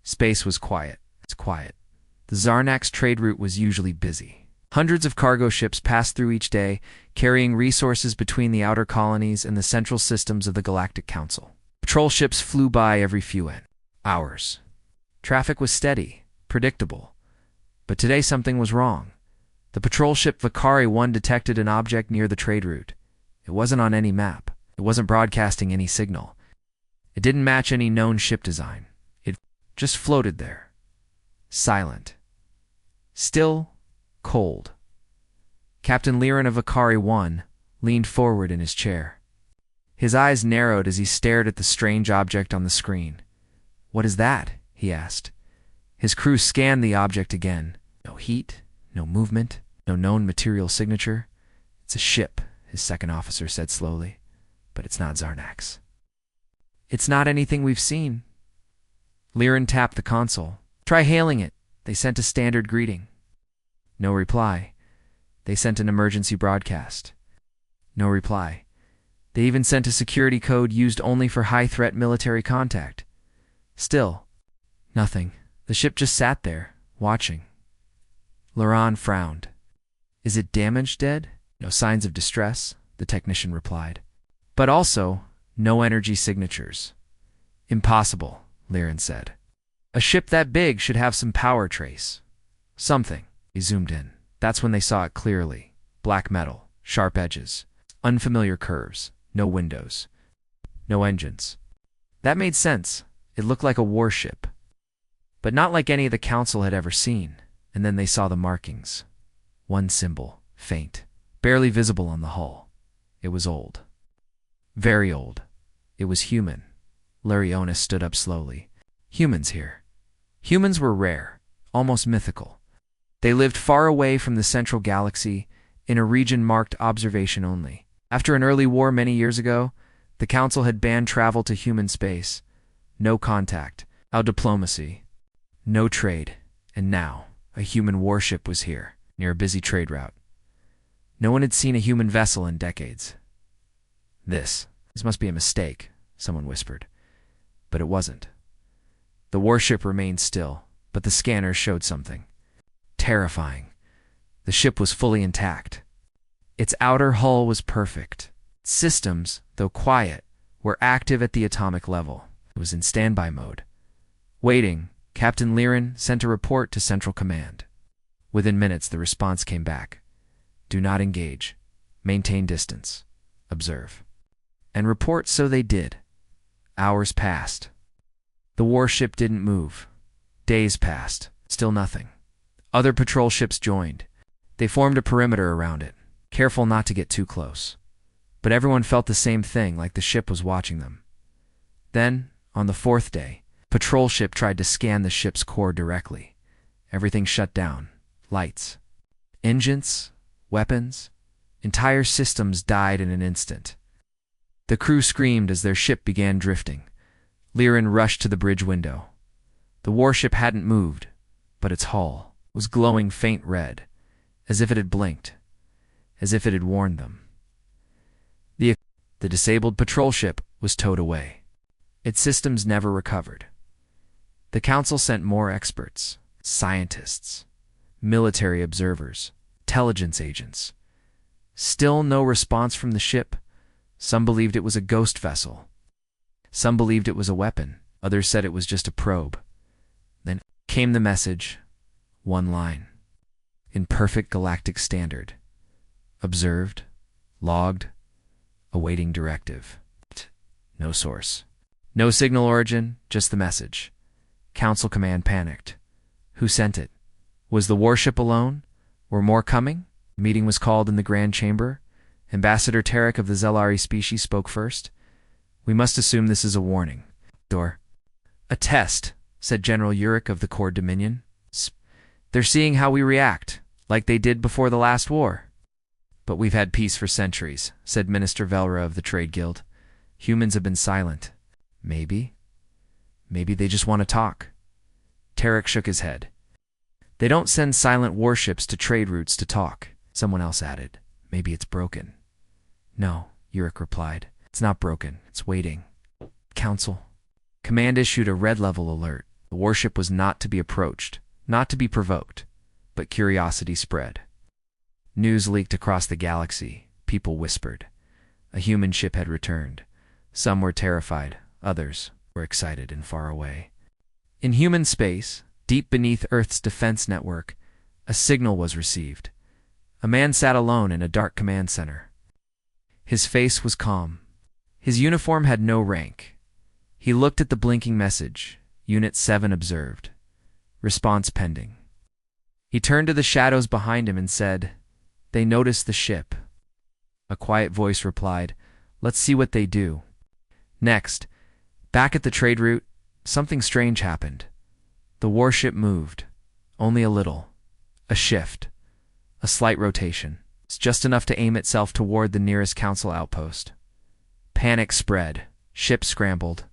Space was quiet. It's quiet. The Zarnax trade route was usually busy. Hundreds of cargo ships passed through each day, carrying resources between the outer colonies and the central systems of the Galactic Council. Patrol ships flew by every few hours. Traffic was steady, predictable. But today something was wrong. The patrol ship Vakari 1 detected an object near the trade route. It wasn't on any map. It wasn't broadcasting any signal. It didn't match any known ship design. It just floated there. Silent. Still, cold. Captain Liren of Vakari 1 leaned forward in his chair. His eyes narrowed as he stared at the strange object on the screen. "What is that?" he asked. His crew scanned the object again. No heat, no movement, no known material signature. "It's a ship," his second officer said slowly. "But it's not Zarnax." "It's not anything we've seen." Liren tapped the console. "Try hailing it." They sent a standard greeting. No reply. They sent an emergency broadcast. No reply. They even sent a security code used only for high-threat military contact. Still, nothing. The ship just sat there, watching. Laurent frowned. "Is it damaged, dead?" "No signs of distress," the technician replied. "But also, no energy signatures." "Impossible," Liren said. "A ship that big should have some power trace. Something." He zoomed in. That's when they saw it clearly. Black metal, sharp edges, unfamiliar curves, no windows, no engines. That made sense. It looked like a warship. But not like any the council had ever seen. And then they saw the markings. One symbol, faint, barely visible on the hull. It was old. Very old. It was human. Larionis stood up slowly. Humans here. Humans were rare, almost mythical. They lived far away from the central galaxy, in a region marked observation only. After an early war many years ago, the Council had banned travel to human space. No contact, no diplomacy, no trade. And now, a human warship was here, near a busy trade route. No one had seen a human vessel in decades. This must be a mistake, someone whispered. But it wasn't. The warship remained still, but the scanners showed something. Terrifying. The ship was fully intact. Its outer hull was perfect. Systems, though quiet, were active at the atomic level. It was in standby mode. Waiting, Captain Liren sent a report to Central Command. Within minutes, the response came back. Do not engage. Maintain distance. Observe. And report, so they did. Hours passed. The warship didn't move. Days passed. Still nothing. Other patrol ships joined. They formed a perimeter around it, careful not to get too close. But everyone felt the same thing, like the ship was watching them. Then, on the fourth day, a patrol ship tried to scan the ship's core directly. Everything shut down. Lights. Engines. Weapons. Entire systems died in an instant. The crew screamed as their ship began drifting. Liren rushed to the bridge window. The warship hadn't moved, but its hull was glowing faint red, as if it had blinked, as if it had warned them. The disabled patrol ship was towed away. Its systems never recovered. The Council sent more experts, scientists, military observers, intelligence agents. Still no response from the ship. Some believed it was a ghost vessel. Some believed it was a weapon. Others said it was just a probe. Then came the message. One line. In perfect galactic standard. Observed. Logged. Awaiting directive. No source. No signal origin, just the message. Council Command panicked. Who sent it? Was the warship alone? Were more coming? A meeting was called in the Grand Chamber. Ambassador Tarek of the Zelari species spoke first. We must assume this is a warning. A test, said General Urich of the Core Dominion. They're seeing how we react, like they did before the last war. But we've had peace for centuries, said Minister Velra of the Trade Guild. Humans have been silent. Maybe they just want to talk. Tarek shook his head. They don't send silent warships to trade routes to talk, someone else added. Maybe it's broken. No, Urich replied. It's not broken. It's waiting. Council. Command issued a red level alert. The warship was not to be approached, not to be provoked, but curiosity spread. News leaked across the galaxy. People whispered. A human ship had returned. Some were terrified, others were excited and far away. In human space, deep beneath Earth's defense network, a signal was received. A man sat alone in a dark command center. His face was calm. His uniform had no rank. He looked at the blinking message. Unit 7 observed. Response pending. He turned to the shadows behind him and said, "They noticed the ship." A quiet voice replied, "Let's see what they do." Next, back at the trade route, something strange happened. The warship moved. Only a little. A shift. A slight rotation. It's just enough to aim itself toward the nearest council outpost. Panic spread. Ship scrambled.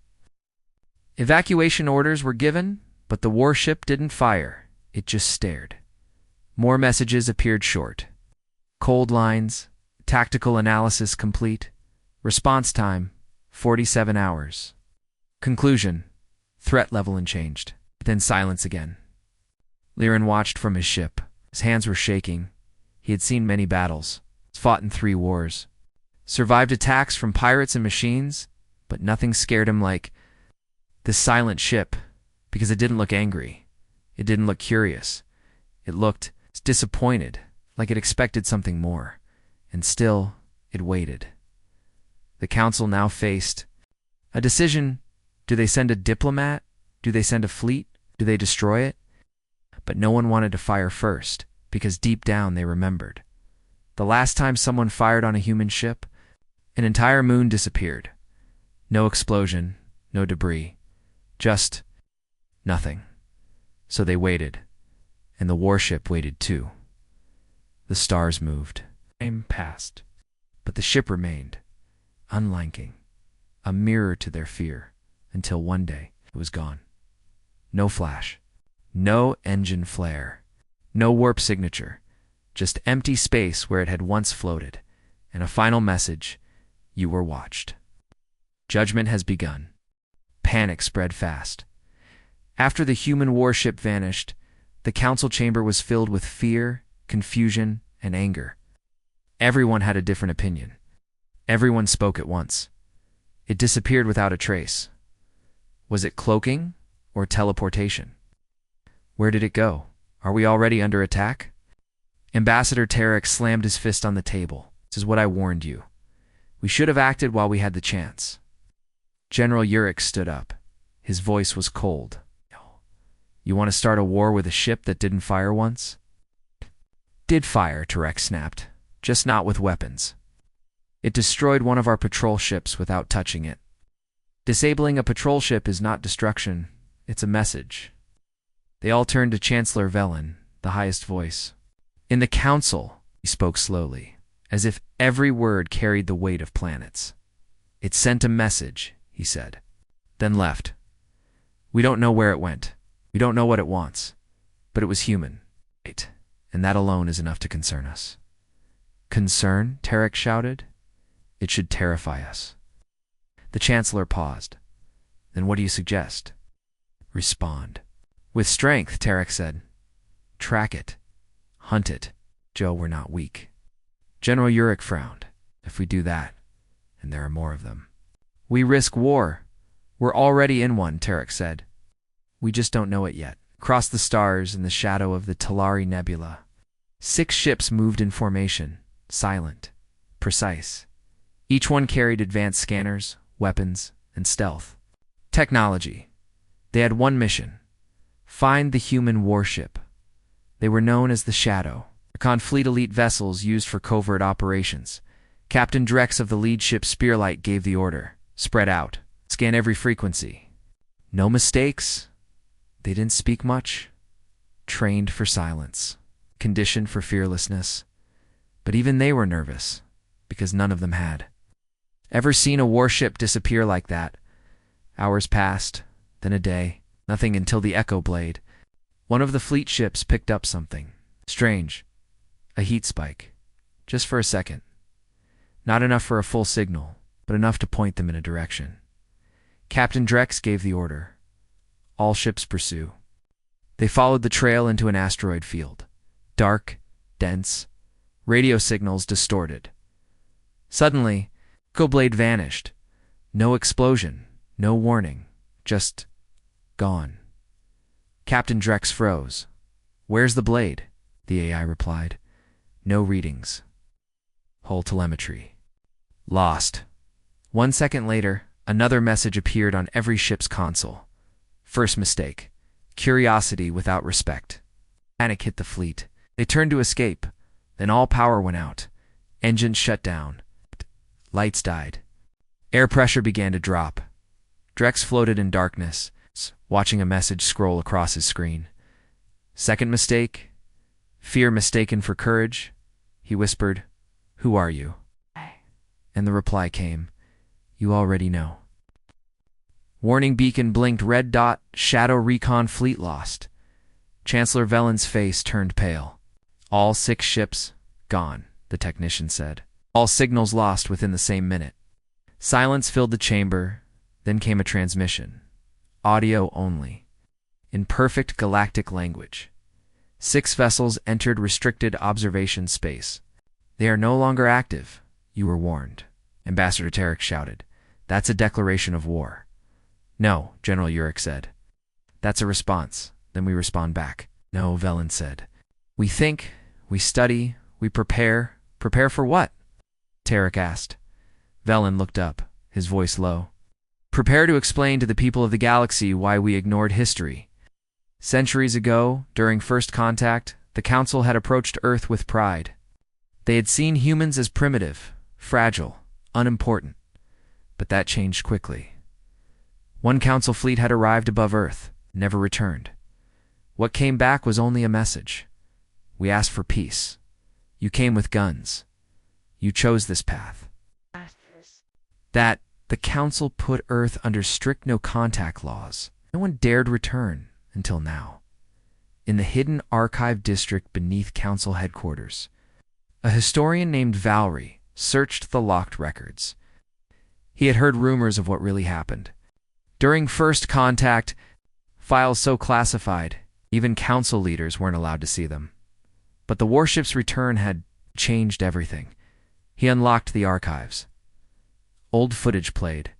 Evacuation orders were given, but the warship didn't fire. It just stared. More messages appeared short. Cold lines. Tactical analysis complete. Response time, 47 hours. Conclusion, threat level unchanged. Then silence again. Liren watched from his ship. His hands were shaking. He had seen many battles, fought in 3 wars, survived attacks from pirates and machines, but nothing scared him like this silent ship, because it didn't look angry. It didn't look curious. It looked disappointed, like it expected something more. And still, it waited. The council now faced a decision. Do they send a diplomat? Do they send a fleet? Do they destroy it? But no one wanted to fire first, because deep down they remembered. The last time someone fired on a human ship, an entire moon disappeared. No explosion, no debris, just nothing. So they waited, and the warship waited too. The stars moved. Time passed, but the ship remained, unlinking, a mirror to their fear, until one day it was gone. No flash, no engine flare, no warp signature, just empty space where it had once floated, and a final message: you were watched. Judgment has begun. Panic spread fast. After the human warship vanished, the council chamber was filled with fear, confusion, and anger. Everyone had a different opinion. Everyone spoke at once. It disappeared without a trace. Was it cloaking or teleportation? Where did it go? Are we already under attack? Ambassador Tarek slammed his fist on the table. This is what I warned you. We should have acted while we had the chance. General Urich stood up. His voice was cold. You want to start a war with a ship that didn't fire once? Did fire, Tarek snapped. Just not with weapons. It destroyed one of our patrol ships without touching it. Disabling a patrol ship is not destruction, it's a message. They all turned to Chancellor Velen, the highest voice. In the council, he spoke slowly, as if every word carried the weight of planets. It sent a message, he said, then left. We don't know where it went. We don't know what it wants. But it was human. Right. And that alone is enough to concern us. Concern? Tarek shouted. It should terrify us. The Chancellor paused. Then what do you suggest? Respond. With strength, Tarek said. Track it. Hunt it. Joe, we're not weak. General Urich frowned. If we do that, and there are more of them, we risk war. We're already in one, Tarek said. We just don't know it yet. Across the stars in the shadow of the Talari Nebula, 6 ships moved in formation, silent, precise. Each one carried advanced scanners, weapons, and stealth. Technology. They had one mission: find the human warship. They were known as the Shadow. Recon Fleet elite vessels used for covert operations. Captain Drex of the lead ship Spearlight gave the order. Spread out. Scan every frequency. No mistakes. They didn't speak much. Trained for silence. Conditioned for fearlessness. But even they were nervous, because none of them had ever seen a warship disappear like that. Hours passed, then a day, nothing until the Echo Blade. One of the fleet ships picked up something strange. A heat spike. Just for a second. Not enough for a full signal, but enough to point them in a direction. Captain Drex gave the order. all ships pursue. They followed the trail into an asteroid field. Dark, dense, radio signals distorted. Suddenly, the blade vanished. No explosion, no warning, just gone. Captain Drex froze. "Where's the blade?" the AI replied. "No readings. Hull telemetry. Lost." 1 second later, another message appeared on every ship's console. First mistake. Curiosity without respect. Panic hit the fleet. They turned to escape. Then all power went out. Engines shut down. Lights died. Air pressure began to drop. Drex floated in darkness, watching a message scroll across his screen. Second mistake. Fear mistaken for courage. He whispered, "Who are you?" And the reply came, "You already know." Warning beacon blinked red dot, shadow recon fleet lost. Chancellor Velen's face turned pale. "All 6 ships gone," the technician said. "All signals lost within the same minute." Silence filled the chamber, then came a transmission. Audio only. In perfect galactic language. 6 vessels entered restricted observation space. "They are no longer active. You were warned," Ambassador Tarek shouted. "That's a declaration of war." "No," General Urich said. "That's a response. Then we respond back." "No," Velen said. "We think, we study, we prepare." "Prepare for what?" Tarek asked. Velen looked up, his voice low. "Prepare to explain to the people of the galaxy why we ignored history. Centuries ago, during first contact, the Council had approached Earth with pride. They had seen humans as primitive, fragile, unimportant. But that changed quickly. One Council fleet had arrived above Earth, never returned. What came back was only a message. We asked for peace. You came with guns. You chose this path. That the Council put Earth under strict no-contact laws. No one dared return until now. In the hidden archive district beneath Council headquarters, a historian named Valerie searched the locked records. He had heard rumors of what really happened. During first contact, files so classified, even Council leaders weren't allowed to see them. But the warship's return had changed everything. He unlocked the archives. Old footage played.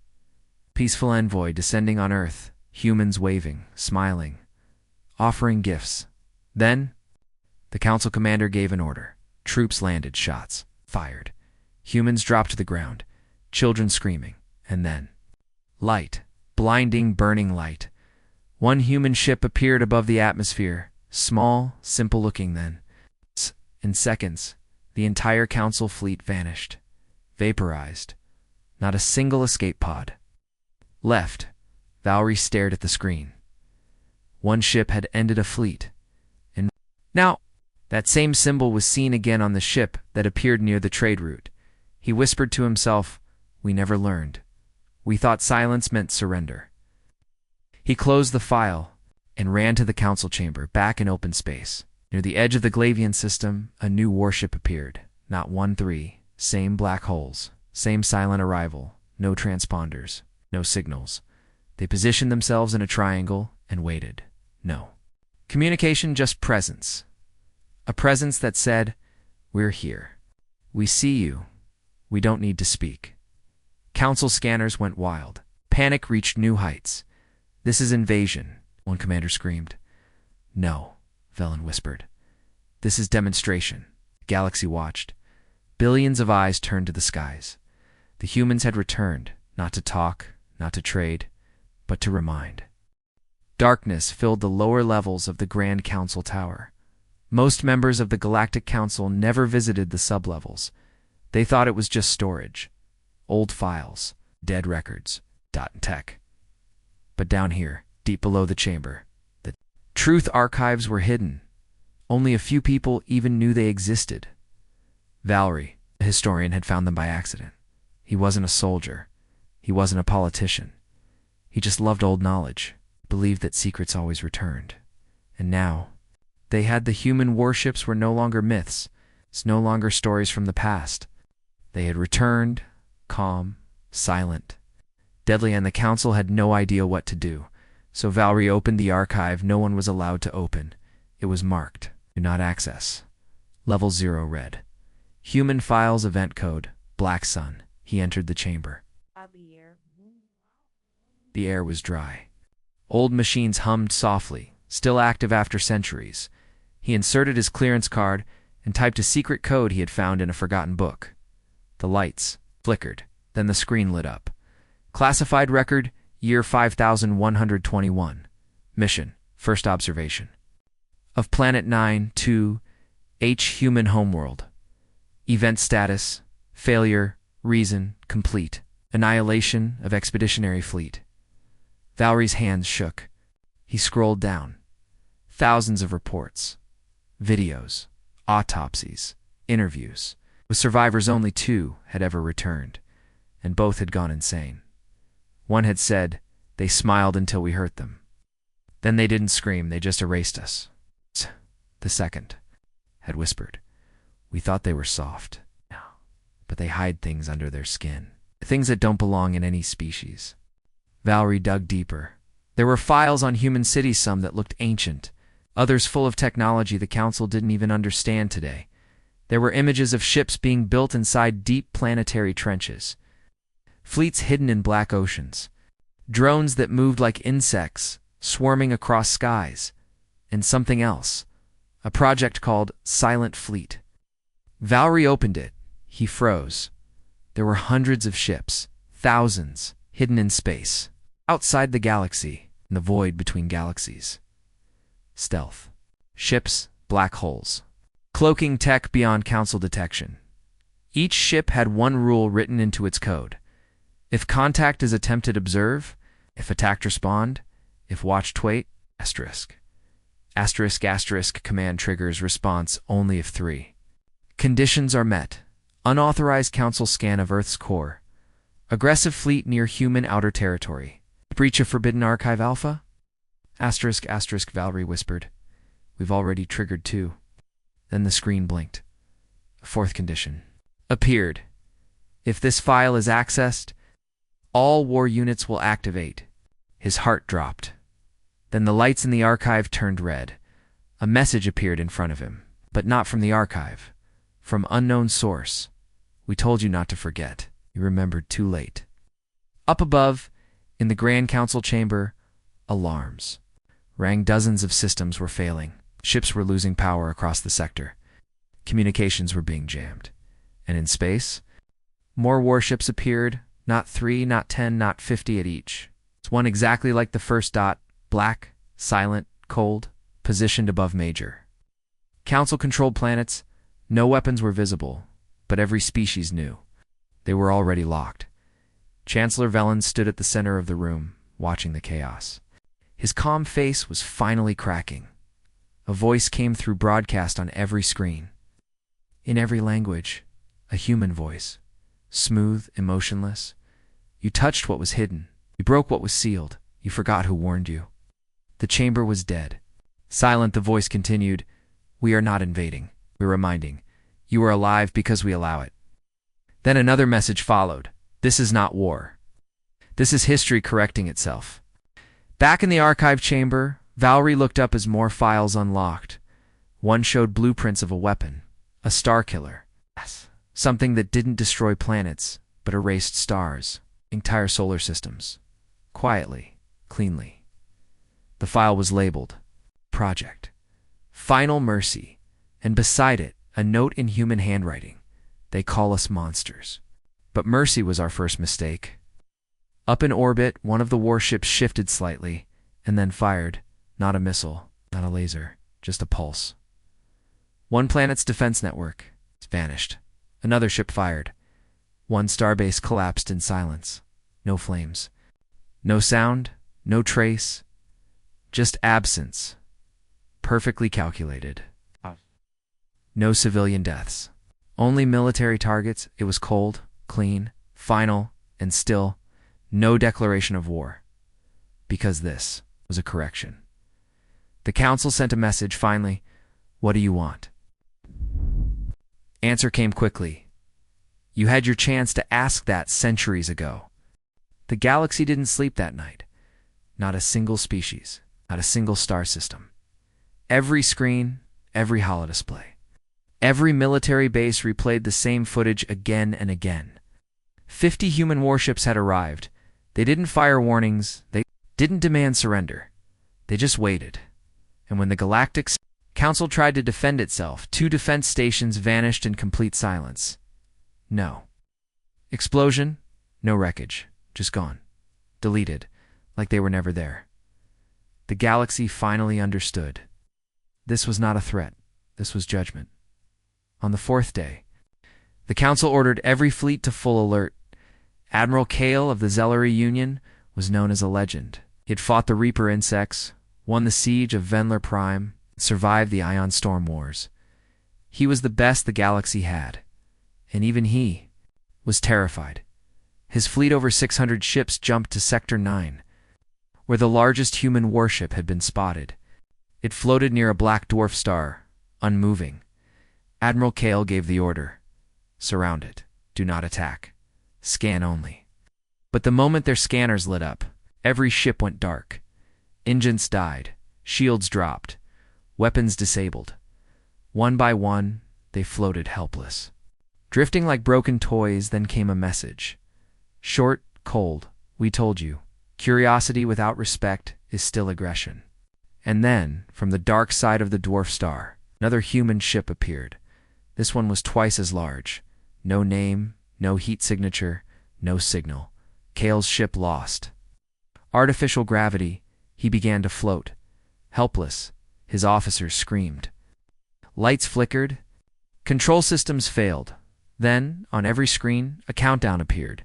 Peaceful envoy descending on Earth, humans waving, smiling, offering gifts. Then, the Council commander gave an order. Troops landed, shots fired. Humans dropped to the ground, children screaming, and then light. Blinding, burning light. One human ship appeared above the atmosphere, small, simple-looking then. In seconds, the entire Council fleet vanished, vaporized. Not a single escape pod. Left, Valerie stared at the screen. One ship had ended a fleet. And now, that same symbol was seen again on the ship that appeared near the trade route. He whispered to himself, "We never learned. We thought silence meant surrender." He closed the file and ran to the Council chamber, back in open space. Near the edge of the Glavian system, a new warship appeared. Not 1-3, same black holes, same silent arrival, no transponders, no signals. They positioned themselves in a triangle and waited. No. Communication, just presence. A presence that said, "We're here. We see you. We don't need to speak." Council scanners went wild. Panic reached new heights. "This is invasion," one commander screamed. "No," Velen whispered. "This is demonstration." The galaxy watched. Billions of eyes turned to the skies. The humans had returned, not to talk, not to trade, but to remind. Darkness filled the lower levels of the Grand Council Tower. Most members of the Galactic Council never visited the sublevels. They thought it was just storage. Old files, dead records, dot and tech. But down here, deep below the chamber, the truth archives were hidden. Only a few people even knew they existed. Valerie, the historian, had found them by accident. He wasn't a soldier. He wasn't a politician. He just loved old knowledge, believed that secrets always returned. And now, they had the human warships were no longer myths. It's no longer stories from the past. They had returned, calm, silent, deadly, and the Council had no idea what to do. So Valerie opened the archive no one was allowed to open. It was marked, "Do not access." Level 0 read, "Human files event code, Black Sun." He entered the chamber. The air was dry. Old machines hummed softly, still active after centuries. He inserted his clearance card and typed a secret code he had found in a forgotten book. The lights flickered, then the screen lit up. Classified record, year 5121. Mission, first observation. Of Planet 9-2, H human homeworld. Event status, failure, reason, complete. Annihilation of expeditionary fleet. Valerie's hands shook. He scrolled down. Thousands of reports, videos, autopsies, interviews. With survivors, only 2 had ever returned, and both had gone insane. One had said, "They smiled until we hurt them. Then they didn't scream, they just erased us." The second had whispered, "We thought they were soft, but they hide things under their skin. Things that don't belong in any species." Valerie dug deeper. There were files on human cities, some that looked ancient, others full of technology the Council didn't even understand today. There were images of ships being built inside deep planetary trenches, fleets hidden in black oceans, drones that moved like insects swarming across skies, and something else, a project called Silent Fleet. Valerie opened it. He froze. There were hundreds of ships, thousands, hidden in space, outside the galaxy, in the void between galaxies. Stealth. Ships, black holes. Cloaking tech beyond Council detection. Each ship had one rule written into its code. If contact is attempted, observe. If attacked, respond. If watched, wait. Asterisk. Asterisk asterisk command triggers response only if 3 conditions are met. Unauthorized Council scan of Earth's core. Aggressive fleet near human outer territory. Breach of Forbidden Archive Alpha? Asterisk asterisk Valerie whispered. We've already triggered 2. Then the screen blinked. A 4th condition appeared. If this file is accessed, all war units will activate. His heart dropped. Then the lights in the archive turned red. A message appeared in front of him, but not from the archive. From unknown source. We told you not to forget. You remembered too late. Up above, in the Grand Council chamber, alarms rang. Dozens of systems were failing. Ships were losing power across the sector. Communications were being jammed. And in space, more warships appeared. Not 3, not 10, not 50 at each. It's one exactly like the first dot, black, silent, cold, positioned above Major. Council-controlled planets. No weapons were visible, but every species knew. They were already locked. Chancellor Velen stood at the center of the room, watching the chaos. His calm face was finally cracking. A voice came through broadcast on every screen. In every language, a human voice. Smooth, emotionless. You touched what was hidden. You broke what was sealed. You forgot who warned you. The chamber was dead. Silent, the voice continued. We are not invading. We're reminding. You are alive because we allow it. Then another message followed. This is not war. This is history correcting itself. Back in the archive chamber, Valerie looked up as more files unlocked. One showed blueprints of a weapon. A star killer. Yes. Something that didn't destroy planets, but erased stars. Entire solar systems. Quietly. Cleanly. The file was labeled Project Final Mercy, and beside it, a note in human handwriting. They call us monsters. But mercy was our first mistake. Up in orbit, one of the warships shifted slightly, and then fired. Not a missile, not a laser, just a pulse. One planet's defense network vanished. Another ship fired. One starbase collapsed in silence. No flames. No sound, no trace. Just absence. Perfectly calculated. No civilian deaths. Only military targets. It was cold, clean, final, and still. No declaration of war. Because this was a correction. The council sent a message finally. What do you want? Answer came quickly. You had your chance to ask that centuries ago. The galaxy didn't sleep that night. Not a single species, not a single star system. Every screen, every holodisplay. Every military base replayed the same footage again and again. 50 human warships had arrived. They didn't fire warnings. They didn't demand surrender. They just waited. And when the Galactic Council tried to defend itself, 2 defense stations vanished in complete silence. No explosion, no wreckage, just gone. Deleted, like they were never there. The galaxy finally understood. This was not a threat. This was judgment. On the 4th day, the Council ordered every fleet to full alert. Admiral Kale of the Zellery Union was known as a legend. He had fought the Reaper insects, won the siege of Venler Prime, and survived the Ion Storm Wars. He was the best the galaxy had, and even he was terrified. His fleet over 600 ships jumped to Sector 9, where the largest human warship had been spotted. It floated near a black dwarf star, unmoving. Admiral Kale gave the order. Surround it. Do not attack. Scan only. But the moment their scanners lit up, every ship went dark. Engines died. Shields dropped. Weapons disabled. One by one, they floated helpless. Drifting like broken toys, then came a message. Short, cold, we told you. Curiosity without respect is still aggression. And then, from the dark side of the dwarf star, another human ship appeared. This one was twice as large. No name, no heat signature, no signal. Kale's ship lost. Artificial gravity, he began to float. Helpless, his officers screamed. Lights flickered. Control systems failed. Then, on every screen, a countdown appeared.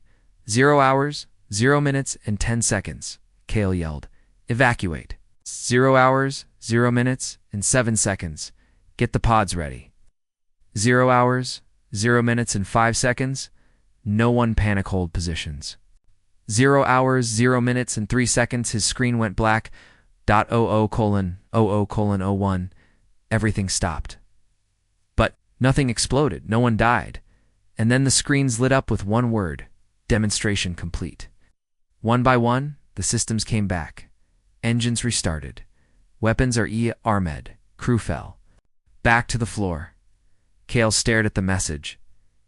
0 hours, 0 minutes, and 10 seconds. Kale yelled. Evacuate. 0 hours, 0 minutes, and 7 seconds. Get the pods ready. 0 hours, 0 minutes, and 5 seconds. No one panic hold positions. 0 hours, 0 minutes, and 3 seconds. His screen went black. .00:00:01. Everything stopped. But nothing exploded. No one died. And then the screens lit up with one word. Demonstration complete. One by one, the systems came back. Engines restarted. Weapons are armed. Crew fell. Back to the floor. Kale stared at the message.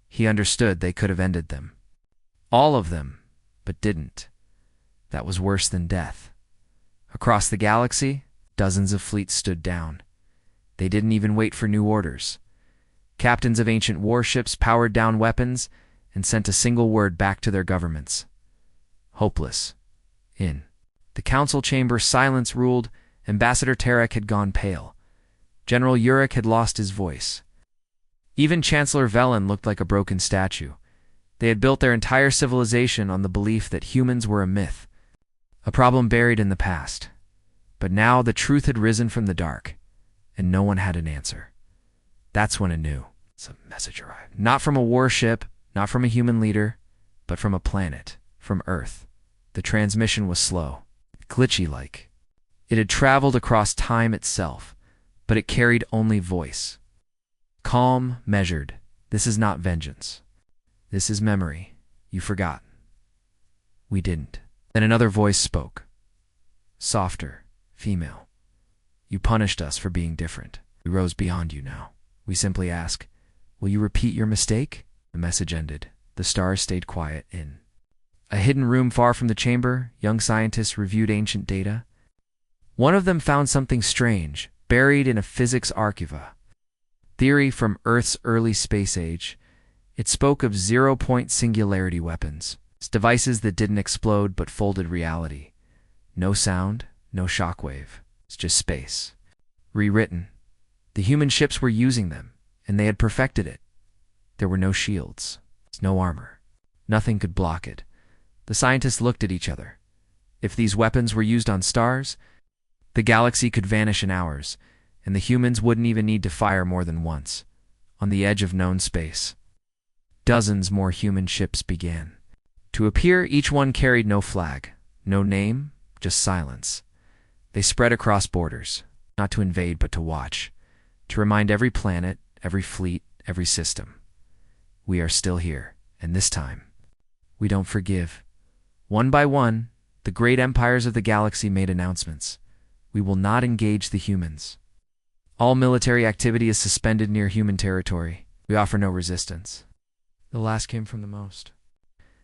He understood they could have ended them. All of them, but didn't. That was worse than death. Across the galaxy, dozens of fleets stood down. They didn't even wait for new orders. Captains of ancient warships powered down weapons and sent a single word back to their governments. Hopeless. In the council chamber, silence ruled. Ambassador Tarek had gone pale. General Urich had lost his voice. Even Chancellor Velen looked like a broken statue. They had built their entire civilization on the belief that humans were a myth, a problem buried in the past. But now the truth had risen from the dark, and no one had an answer. That's when it knew. A message arrived. Not from a warship, not from a human leader, but from a planet, from Earth. The transmission was slow, glitchy-like. It had traveled across time itself, but it carried only voice. Calm, measured. This is not vengeance. This is memory. You forgot. We didn't. Then another voice spoke. Softer, female. You punished us for being different. We rose beyond you now. We simply ask, will you repeat your mistake? The message ended. The stars stayed quiet. In a hidden room far from the chamber, young scientists reviewed ancient data. One of them found something strange, buried in a physics archiva. Theory from Earth's early space age. It spoke of zero-point singularity weapons, devices that didn't explode but folded reality. No sound, no shockwave. It's just space. Rewritten. The human ships were using them, and they had perfected it. There were no shields, no armor. Nothing could block it. The scientists looked at each other. If these weapons were used on stars, the galaxy could vanish in hours, and the humans wouldn't even need to fire more than once. On the edge of known space, dozens more human ships began to appear. Each one carried no flag, no name, just silence. They spread across borders, not to invade but to watch, to remind every planet, every fleet, every system. We are still here, and this time, we don't forgive. One by one, The great empires of the galaxy made announcements. We will not engage the humans. All military activity is suspended near human territory. We offer no resistance. The last came from the most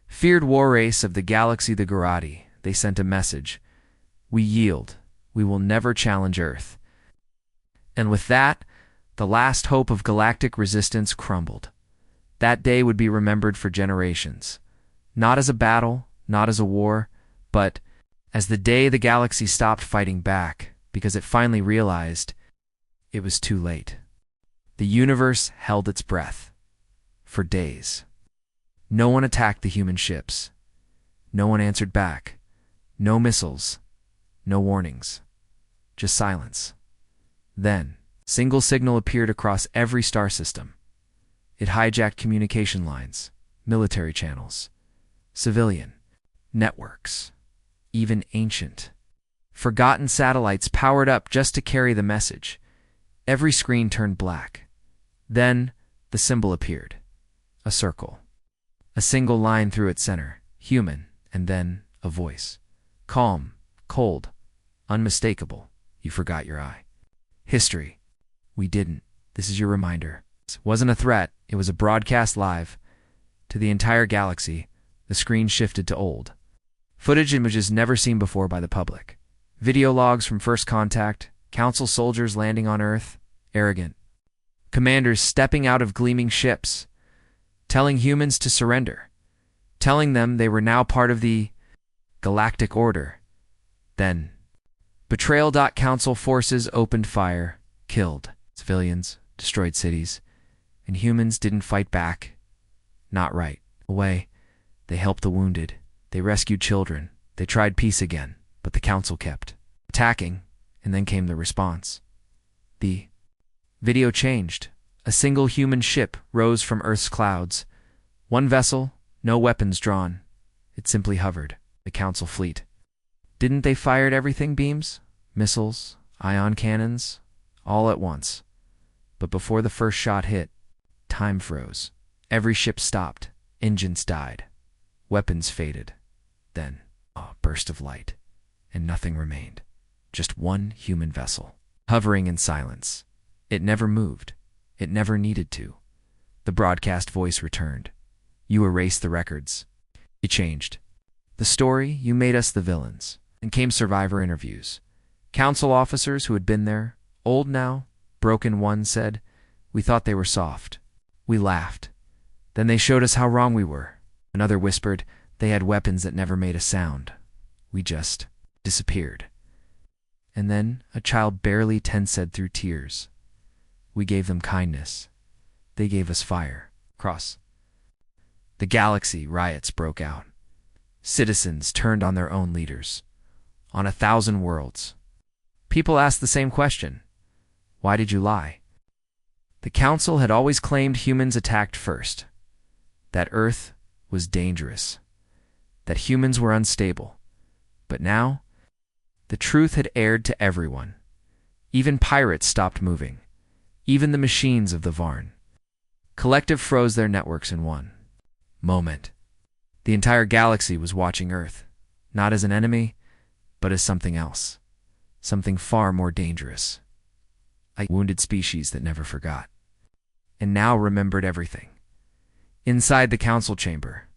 feared war race of the galaxy, the Garati. They sent a message. We yield. We will never challenge Earth. And with that, the last hope of galactic resistance crumbled. That day would be remembered for generations. Not as a battle, not as a war, but as the day the galaxy stopped fighting back because it finally realized it was too late. The universe held its breath. For days. No one attacked the human ships. No one answered back. No missiles. No warnings. Just silence. Then, single signal appeared across every star system. It hijacked communication lines, military channels, civilian networks, even ancient, forgotten satellites powered up just to carry the message. Every screen turned black. Then, the symbol appeared. A circle. A single line through its center, human, and then a voice. Calm, cold, unmistakable. You forgot your eye. History. We didn't. This is your reminder. It wasn't a threat. It was a broadcast live. To the entire galaxy, the screen shifted to old. Footage images never seen before by the public. Video logs from first contact, Council soldiers landing on Earth, arrogant. Commanders stepping out of gleaming ships, telling humans to surrender, telling them they were now part of the galactic order. Then, betrayal. Council forces opened fire, killed civilians, destroyed cities, and humans didn't fight back. Not right. Away. They helped the wounded. They rescued children. They tried peace again, but the Council kept attacking, and then came the response. The video changed. A single human ship rose from Earth's clouds. One vessel, no weapons drawn. It simply hovered. The Council fleet. Didn't they fire everything? Beams, missiles, ion cannons, all at once. But before the first shot hit, time froze. Every ship stopped. Engines died. Weapons faded. Then, a burst of light, and nothing remained. Just one human vessel, hovering in silence. It never moved. It never needed to. The broadcast voice returned. You erased the records. You changed the story. You made us the villains. And came survivor interviews. Council officers who had been there, old now, broken. One said, we thought they were soft. We laughed. Then they showed us how wrong we were. Another whispered, they had weapons that never made a sound. We just disappeared. And then a child barely 10 said through tears, we gave them kindness. They gave us fire. Across the galaxy, riots broke out. Citizens turned on their own leaders. On 1,000 worlds. People asked the same question. Why did you lie? The Council had always claimed humans attacked first. That Earth was dangerous. That humans were unstable. But now, the truth had aired to everyone. Even pirates stopped moving. Even the machines of the Varn. Collective froze their networks in one moment. The entire galaxy was watching Earth, not as an enemy, but as something else. Something far more dangerous. A wounded species that never forgot. And now remembered everything. Inside the Council chamber,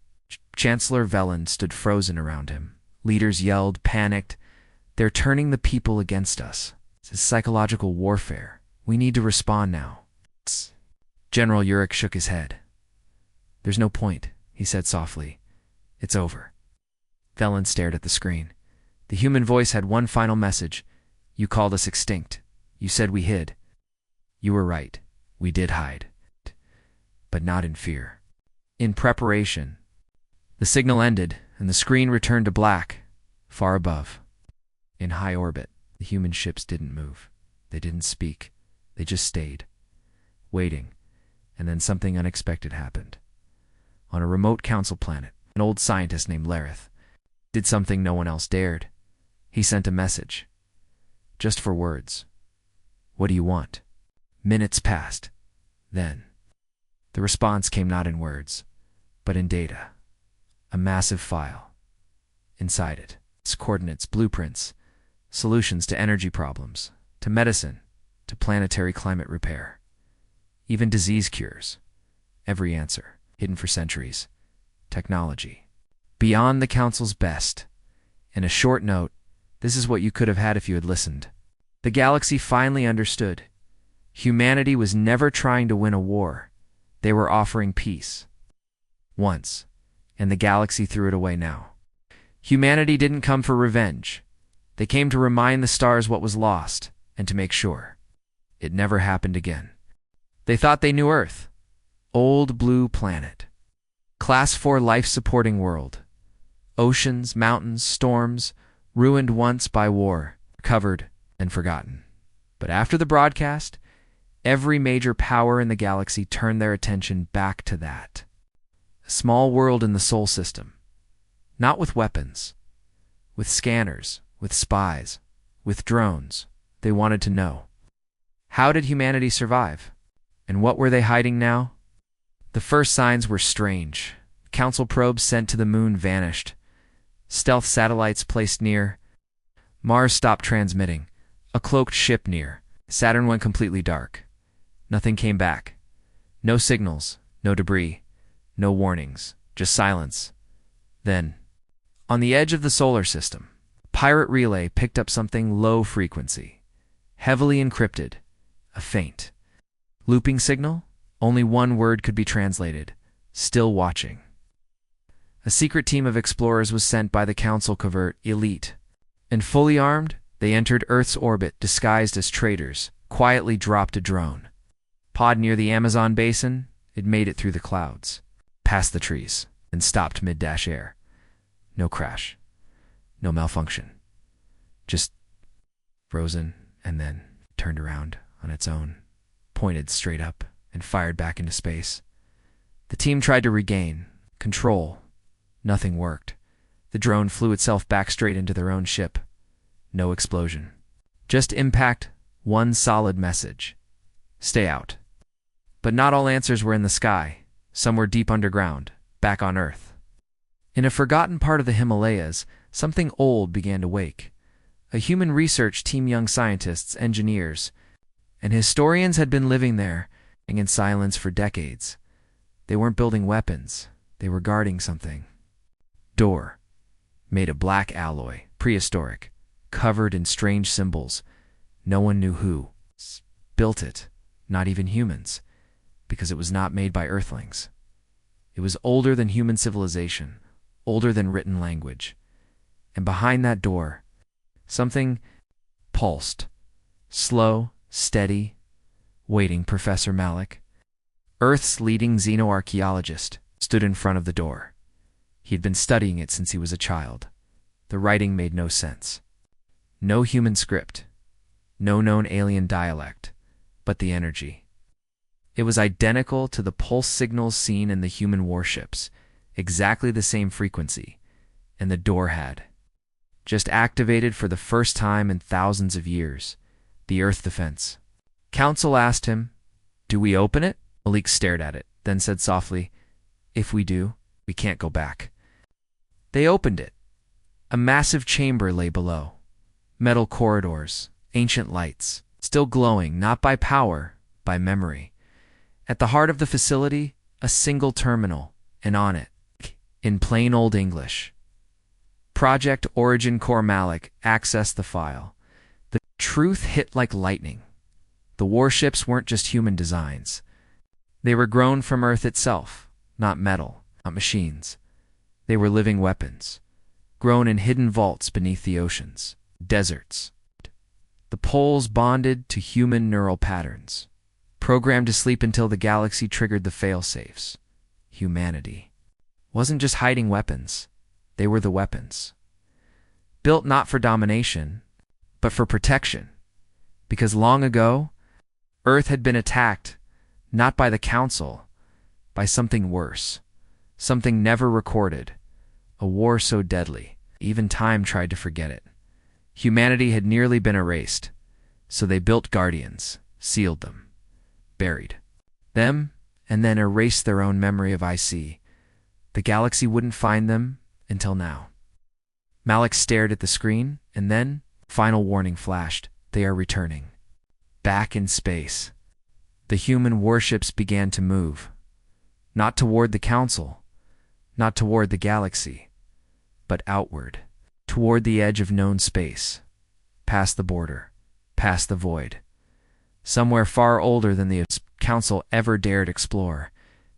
Chancellor Velen stood frozen around him. Leaders yelled, panicked. They're turning the people against us. This is psychological warfare. We need to respond now. General Urich shook his head. There's no point, he said softly. It's over. Velen stared at the screen. The human voice had one final message. You called us extinct. You said we hid. You were right. We did hide. But not in fear. In preparation. The signal ended, and the screen returned to black, far above. In high orbit, the human ships didn't move. They didn't speak. They just stayed, waiting, and then something unexpected happened. On a remote Council planet, an old scientist named Lareth did something no one else dared. He sent a message. Just 4 words. What do you want? Minutes passed. Then, the response came not in words, but in data. A massive file. Inside it, coordinates, blueprints, solutions to energy problems, to medicine, to planetary climate repair, even disease cures. Every answer, hidden for centuries. Technology. Beyond the Council's best. In a short note, this is what you could have had if you had listened. The galaxy finally understood. Humanity was never trying to win a war. They were offering peace. Once, and the galaxy threw it away now. Humanity didn't come for revenge. They came to remind the stars what was lost, and to make sure it never happened again. They thought they knew Earth. Old blue planet. Class 4 life-supporting world. Oceans, mountains, storms, ruined once by war, covered and forgotten. But after the broadcast, every major power in the galaxy turned their attention back to that. A small world in the Sol system. Not with weapons. With scanners, with spies, with drones. They wanted to know. How did humanity survive? And what were they hiding now? The first signs were strange. Council probes sent to the moon vanished. Stealth satellites placed near. Mars stopped transmitting. A cloaked ship near. Saturn went completely dark. Nothing came back. No signals, no debris, no warnings, just silence. Then, on the edge of the solar system, pirate relay picked up something low frequency, heavily encrypted, a faint. Looping signal? Only one word could be translated. Still watching. A secret team of explorers was sent by the Council covert elite. And fully armed, they entered Earth's orbit disguised as traders, quietly dropped a drone. Pod near the Amazon basin, it made it through the clouds, past the trees, and stopped mid-air. No crash. No malfunction. Just frozen, and then turned around on its own, pointed straight up, and fired back into space. The team tried to regain control. Nothing worked. The drone flew itself back straight into their own ship. No explosion. Just impact, one solid message. Stay out. But not all answers were in the sky. Some were deep underground, back on Earth. In a forgotten part of the Himalayas, something old began to wake. A human research team, young scientists, engineers, and historians had been living there, and in silence for decades. They weren't building weapons. They were guarding something. Door. Made of black alloy, prehistoric, covered in strange symbols. No one knew who built it, not even humans, because it was not made by Earthlings. It was older than human civilization, older than written language. And behind that door, something pulsed, slow, steady, waiting. Professor Malik, Earth's leading xenoarchaeologist, stood in front of the door. He had been studying it since he was a child. The writing made no sense. No human script, no known alien dialect, but the energy. It was identical to the pulse signals seen in the human warships, exactly the same frequency, and the door had just activated for the first time in thousands of years, the Earth defense. Council asked him, "Do we open it?" Malik stared at it, then said softly, "If we do, we can't go back." They opened it. A massive chamber lay below. Metal corridors, ancient lights, still glowing not by power, by memory. At the heart of the facility, a single terminal, and on it, in plain old English, Project Origin Core. Malik accessed the file. The truth hit like lightning. The warships weren't just human designs. They were grown from Earth itself, not metal, not machines. They were living weapons, grown in hidden vaults beneath the oceans, deserts. The poles bonded to human neural patterns, programmed to sleep until the galaxy triggered the fail-safes. Humanity wasn't just hiding weapons. They were the weapons. Built not for domination, but for protection. Because long ago, Earth had been attacked, not by the Council, by something worse, something never recorded, a war so deadly, even time tried to forget it. Humanity had nearly been erased, so they built guardians, sealed them, buried them, and then erased their own memory of IC. The galaxy wouldn't find them until now. Malik stared at the screen, and then, final warning flashed. They are returning. Back in space. The human warships began to move. Not toward the Council, not toward the galaxy, but outward, toward the edge of known space, past the border, past the void, somewhere far older than the Council ever dared explore,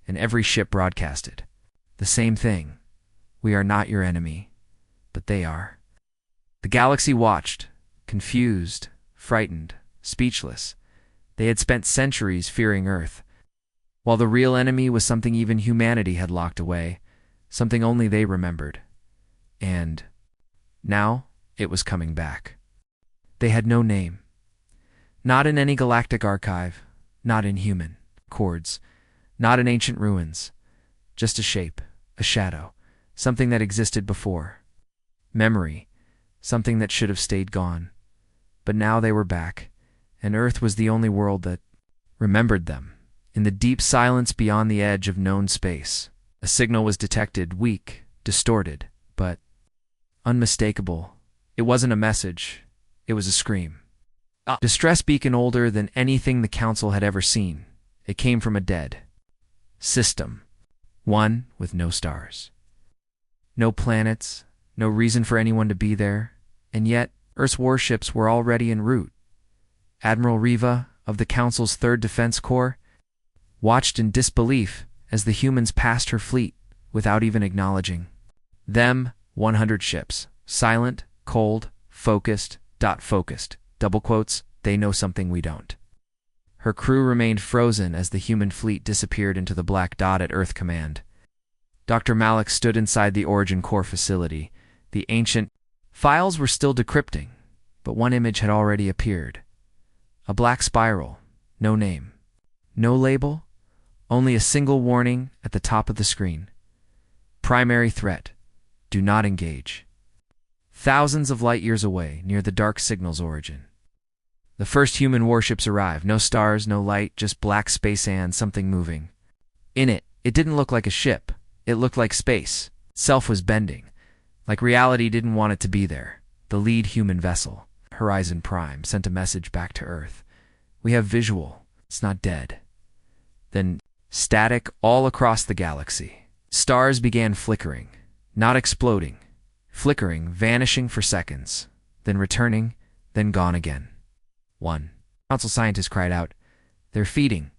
and every ship broadcasted. The same thing. We are not your enemy, but they are. The galaxy watched, confused, frightened, speechless. They had spent centuries fearing Earth, while the real enemy was something even humanity had locked away, something only they remembered. And now it was coming back. They had no name. Not in any galactic archive, not in human chords, not in ancient ruins. Just a shape, a shadow, something that existed before. Memory, something that should have stayed gone. But now they were back, and Earth was the only world that remembered them. In the deep silence beyond the edge of known space, a signal was detected, weak, distorted, but unmistakable. It wasn't a message. It was a scream. A distress beacon older than anything the Council had ever seen. It came from a dead system. One with no stars. No planets, no reason for anyone to be there, and yet Earth's warships were already en route. Admiral Riva of the Council's 3rd Defense Corps watched in disbelief as the humans passed her fleet without even acknowledging them. 100 ships, silent, cold, focused, double quotes, they know something we don't. Her crew remained frozen as the human fleet disappeared into the black dot at Earth Command. Dr. Malik stood inside the Origin Core facility. The ancient files were still decrypting, but one image had already appeared. A black spiral, no name, no label, only a single warning at the top of the screen. Primary threat, do not engage. Thousands of light years away, near the dark signal's origin. The first human warships arrived. No stars, no light, just black space and something moving. In it didn't look like a ship. It looked like space. Itself was bending, like reality didn't want it to be there. The lead human vessel, Horizon Prime, sent a message back to Earth. We have visual. It's not dead. Then static all across the galaxy. Stars began flickering, not exploding. Flickering, vanishing for seconds, then returning, then gone again. One Council scientist cried out, "They're feeding.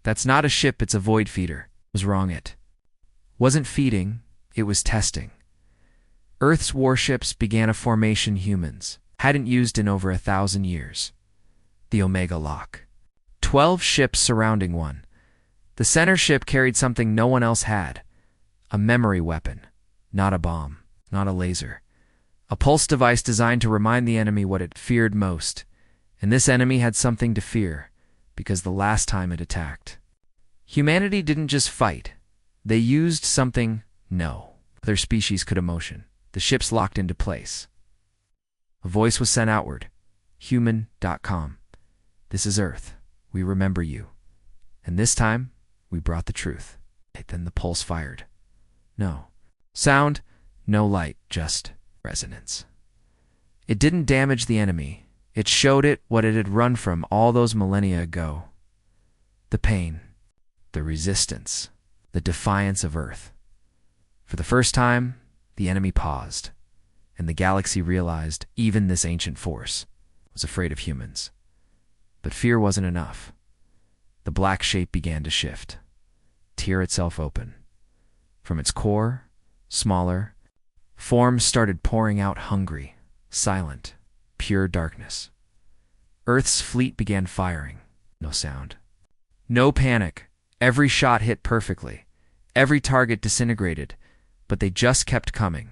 That's not a ship, it's a void feeder." Was wrong. It wasn't feeding, it was testing. Earth's warships began a formation humans hadn't used in over 1,000 years. The Omega Lock. 12 ships surrounding one. The center ship carried something no one else had. A memory weapon, not a bomb, not a laser. A pulse device designed to remind the enemy what it feared most. And this enemy had something to fear, because the last time it attacked, humanity didn't just fight. They used something no other species could emotion. The ships locked into place. A voice was sent outward. Human.com. This is Earth. We remember you. And this time, we brought the truth. Then the pulse fired. No sound, no light, just resonance. It didn't damage the enemy. It showed it what it had run from all those millennia ago. The pain, the resistance, the defiance of Earth. For the first time, the enemy paused, and the galaxy realized even this ancient force was afraid of humans. But fear wasn't enough. The black shape began to shift, tear itself open. From its core, smaller, forms started pouring out hungry, silent, pure darkness. Earth's fleet began firing. No sound. No panic. Every shot hit perfectly. Every target disintegrated, but they just kept coming.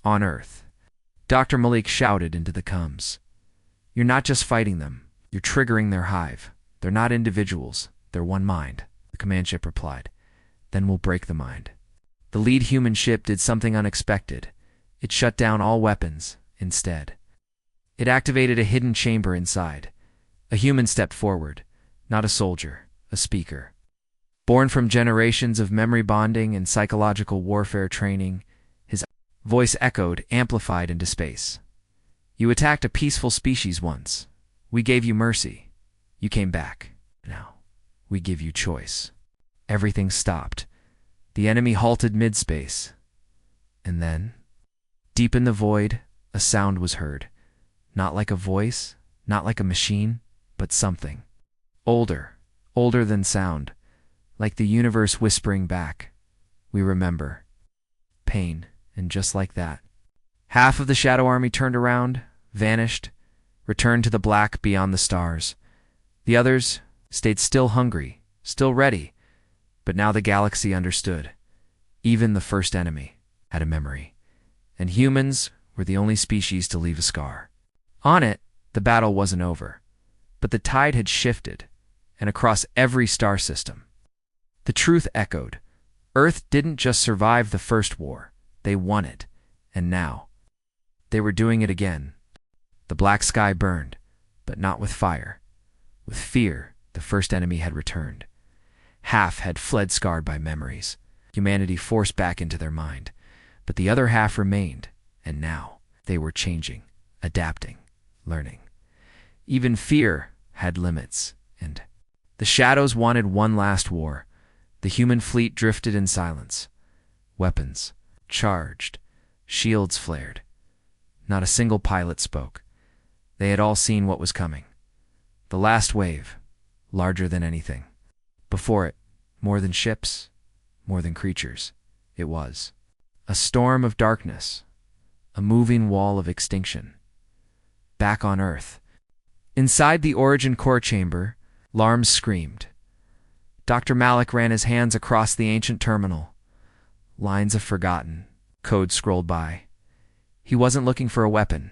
On Earth, Dr. Malik shouted into the comms. You're not just fighting them. You're triggering their hive. They're not individuals. They're one mind. The command ship replied. Then we'll break the mind. The lead human ship did something unexpected. It shut down all weapons instead. It activated a hidden chamber inside. A human stepped forward, not a soldier, a speaker. Born from generations of memory bonding and psychological warfare training, his Voice echoed, amplified into space. "You attacked a peaceful species once. We gave you mercy. You came back. Now, we give you choice." Everything stopped. The enemy halted mid-space. And then, deep in the void, a sound was heard. Not like a voice, not like a machine, but something. Older than sound, like the universe whispering back. "We remember." Pain, and just like that, half of the Shadow Army turned around, vanished, returned to the black beyond the stars. The others stayed still hungry, still ready, but now the galaxy understood. Even the first enemy had a memory, and humans were the only species to leave a scar. On it, the battle wasn't over, but the tide had shifted, and across every star system. The truth echoed. Earth didn't just survive the first war, they won it, and now they were doing it again. The black sky burned, but not with fire. With fear, the first enemy had returned. Half had fled scarred by memories, humanity forced back into their mind, but the other half remained, and now they were changing, adapting, learning. Even fear had limits, and the shadows wanted one last war. The human fleet drifted in silence. Weapons charged, shields flared. Not a single pilot spoke. They had all seen what was coming. The last wave, larger than anything. Before it, more than ships, more than creatures, it was a storm of darkness, a moving wall of extinction. Back on Earth, inside the Origin core chamber, alarms screamed. Dr. Malik ran his hands across the ancient terminal. Lines of forgotten, code scrolled by. He wasn't looking for a weapon.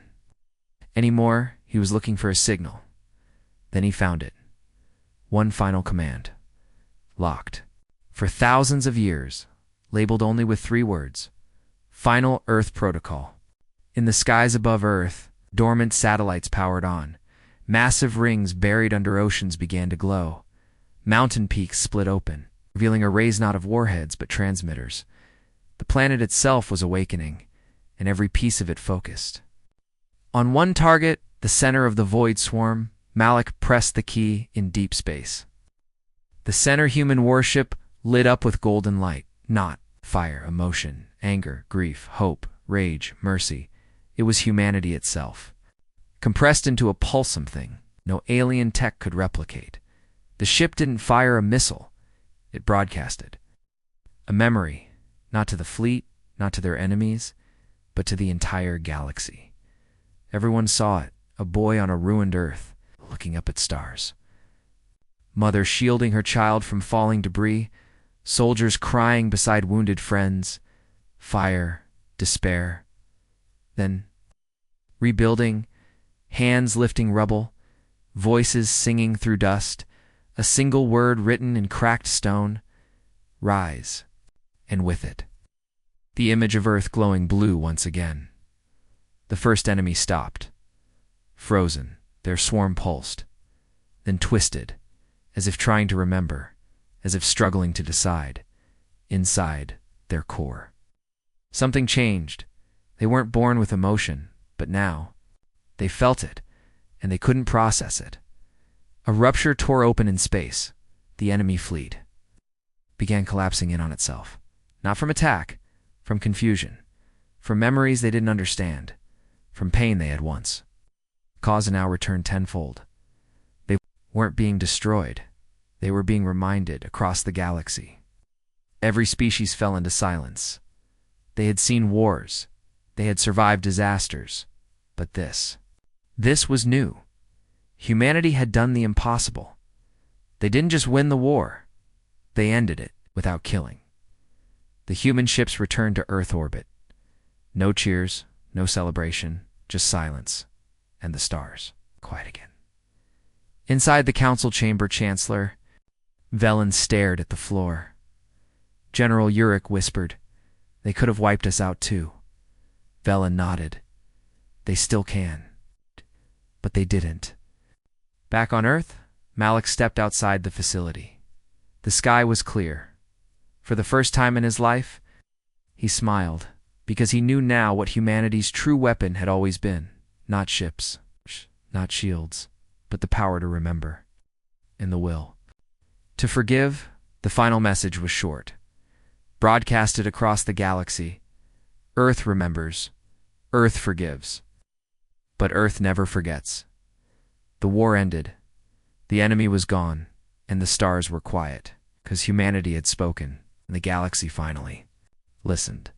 Anymore, he was looking for a signal. Then he found it. One final command. Locked. For thousands of years, labeled only with 3 words. Final Earth Protocol. In the skies above Earth, dormant satellites powered on. Massive rings buried under oceans began to glow. Mountain peaks split open, revealing a rays not of warheads but transmitters. The planet itself was awakening, and every piece of it focused. On one target, the center of the void swarm, Malik pressed the key in deep space. The center human warship lit up with golden light, not fire, emotion, anger, grief, hope, rage, mercy. It was humanity itself, compressed into a pulsum thing no alien tech could replicate. The ship didn't fire a missile, it broadcasted. A memory, not to the fleet, not to their enemies, but to the entire galaxy. Everyone saw it, a boy on a ruined Earth, looking up at stars. Mother shielding her child from falling debris, soldiers crying beside wounded friends, fire, despair. Then, rebuilding, hands lifting rubble, voices singing through dust, a single word written in cracked stone, rise, and with it, the image of Earth glowing blue once again. The first enemy stopped. Frozen, their swarm pulsed, then twisted, as if trying to remember, as if struggling to decide, inside their core. Something changed. They weren't born with emotion, but now, they felt it, and they couldn't process it. A rupture tore open in space. The enemy fleet began collapsing in on itself. Not from attack, from confusion, from memories they didn't understand, from pain they had once. Cause now returned tenfold. They weren't being destroyed. They were being reminded across the galaxy. Every species fell into silence. They had seen wars. They had survived disasters. But this was new. Humanity had done the impossible. They didn't just win the war. They ended it without killing. The human ships returned to Earth orbit. No cheers, no celebration, just silence. And the stars, quiet again. Inside the council chamber, Chancellor Velen stared at the floor. General Urich whispered, "They could have wiped us out too." Velen nodded. "They still can." But they didn't. Back on Earth, Malik stepped outside the facility. The sky was clear. For the first time in his life, he smiled, because he knew now what humanity's true weapon had always been. Not ships, not shields, but the power to remember, and the will. To forgive, the final message was short. Broadcasted across the galaxy, Earth remembers, Earth forgives. But Earth never forgets. The war ended, the enemy was gone, and the stars were quiet, because humanity had spoken, and the galaxy finally listened.